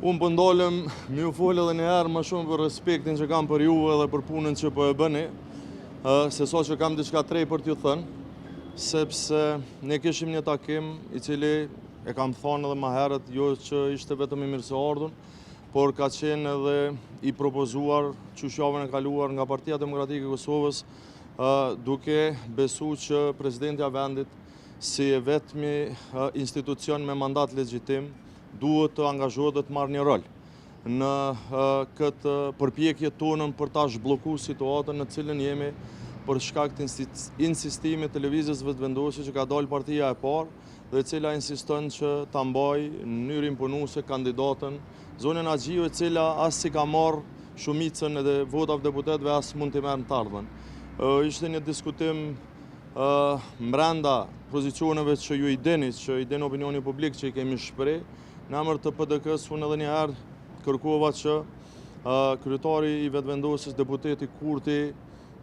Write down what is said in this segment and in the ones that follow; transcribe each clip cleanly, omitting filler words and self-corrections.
Unë pëndolem mi u folë edhe njëherë më shumë për respektin që kam për ju edhe për punën që po e bëni, se so që kam diçka trej për t'ju thënë, sepse ne kishim një takim i cili e kam thonë edhe ma herët, jo që ishte vetëm i mirëseardhur, por ka qenë edhe i propozuar qyshjavën e kaluar nga Partia Demokratike e Kosovës, duke besu që presidentja vendit si e vetmi institucion me mandat legjitim duhet të angazhohet dhe të marrë një rol në këtë përpjekje tonën për ta zhblloku situatën në cilën jemi për shkak të insistimit të lëvizjes vetëvendosje që ka dalë partia e parë dhe cila insiston që ta mbajë në mënyrë imponuese kandidatën Zonën Axhiu, e cila as si ka marrë shumicën edhe votave deputetëve as mund t'i merë në të ardhmen. Ishte një diskutim mbrenda pozicioneve që ju i dini, që i den opinioni publik që i kemi shpreh. Në emër të PDK-s unë edhe njëherë kërkova që kryetari i vetëvendosjes deputeti Kurti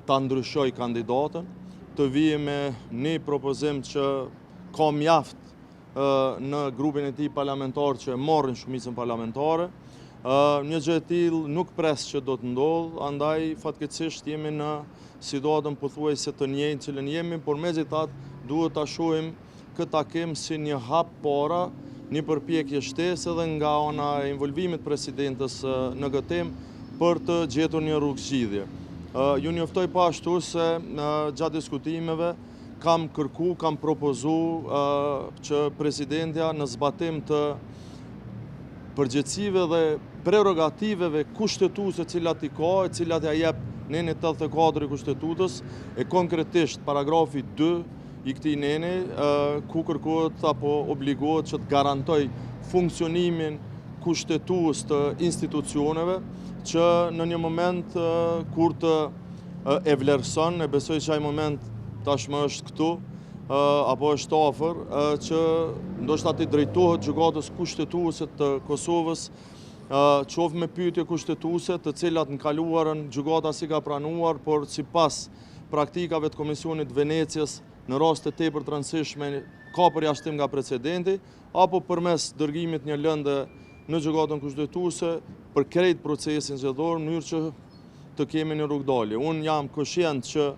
ta ndryshoj kandidatën, të vijë me një propozim që ka mjaft në grupin e tij parlamentar që e marrin shumicën parlamentare. Një gjë e tillë nuk pres që do të ndodhë, andaj fatkeqësisht jemi në situatën pothuajse të njëjtë që jemi, por megjithatë duhet ta shohim këtë takim si një hap para, një përpjekje shtesë edhe nga ana e involvimit presidentës në këtë temë për të gjetur një rrugë zgjidhje. Ju njoftoj pa ashtu se gjatë diskutimeve kam kërku, kam propozu që presidentja në zbatim të përgjegjësive dhe prerogativeve kushtetuese cilat i ka, e cilat ja jep neni 84 i kushtetutës, e konkretisht paragrafi 2 i këtij neni, ku kërkohet apo obligohet që të garantoj funksionimin kushtetues të institucioneve, që në një moment kur të e vlerëson, e besoj që ai moment tashmë është këtu, apo është afër, që ndoshta t'i drejtohet gjykatës kushtetuese të Kosovës, qoftë me pyetje kushtetuese, të cilat në kaluarën gjykata si ka pranuar, por sipas praktikave të Komisionit Venecias në raste tepër të rëndësishme ka përjashtim nga precedenti, apo përmes dërgimit një lëndë në gjykatën kushtetuese për krejt procesin zgjedhor, në mënyrë që të kemi një rrugdalje. Unë jam koshient që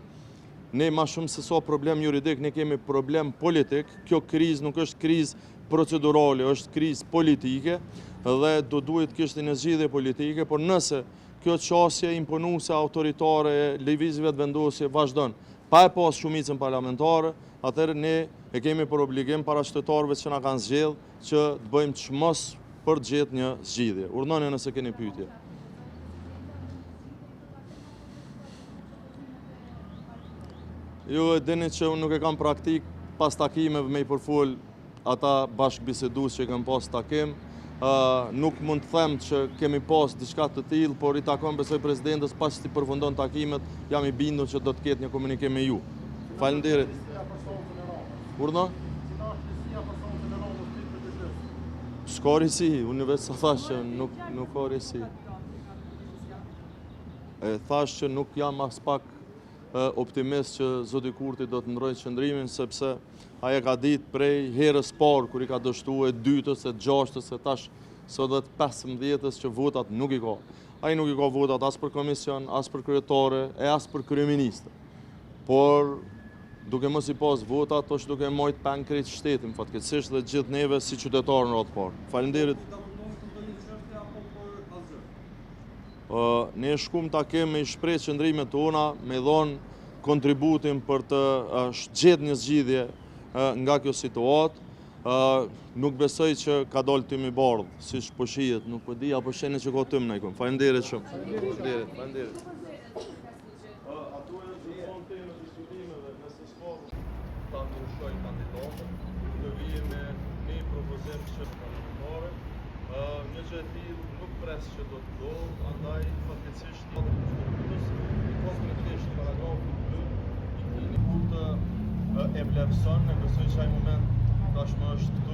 ne ma shumë se sa problem juridik, ne kemi problem politik. Kjo krizë nuk është krizë procedurale, është krizë politike dhe do duhet kishte një zgjidhje politike, por nëse kjo qasje imponuese autoritare e lëvizjeve vetëvendosje vazhdon pa e pas shumicën parlamentare, atëherë ne e kemi për obligim para qytetarëve që na kanë zgjedhur që të bëjmë çmos për të gjetur një zgjidhje. Urdhënoni nëse keni pyetje. Ju e dini që unë nuk e kam praktik pas takimeve me i përfol ata bashkëbisedues që kanë pas takim. Nuk mund të them që kemi pas diçka të tillë, por i takon besoj presidentës pas që i përfundon takimet, jam i bindur që do të ketë një komunikim me ju. Faleminderit. Urdhno? S'ka risi, unë vetë sa thash që nuk ka risi. Thash që nuk jam as pak optimist që zoti Kurti do të ndrojë qëndrimin, sepse ai e ka ditë prej herës parë kur i ka dështuar, e dytës, e gjashtës, e tash sot dhe të 15-ës që votat nuk i ka. Ai nuk i ka votat as për komision, as për kryetare, e as për kryeministër. Por duke mos i pas votat, është duke mojt peng krejt shtetin, fatkeqësisht dhe gjithë neve si qytetarë në radhë parë. Faleminderit. Ne shkum takim me i shpreh qëndrimet tona, me dhonë kontributin për të gjetur një zgjidhje nga kjo situatë. Nuk besoj që ka dalë tym i bardhë, siç po shihet, nuk po di apo shene që ka tym në ikon. Faleminderit shumë. Faleminderit. Ato janë që thonë temë diskutimeve, nëse s'ka ta ndryshoj kandidatën, të vijë me një propozim që parlamentare. Një gjë e tillë nuk pres që do të ndodhë, andaj fatkeqësisht konkretisht paragrafi 2 i këtij kur të e vlerëson, e besoj që ai moment tashmë është këtu.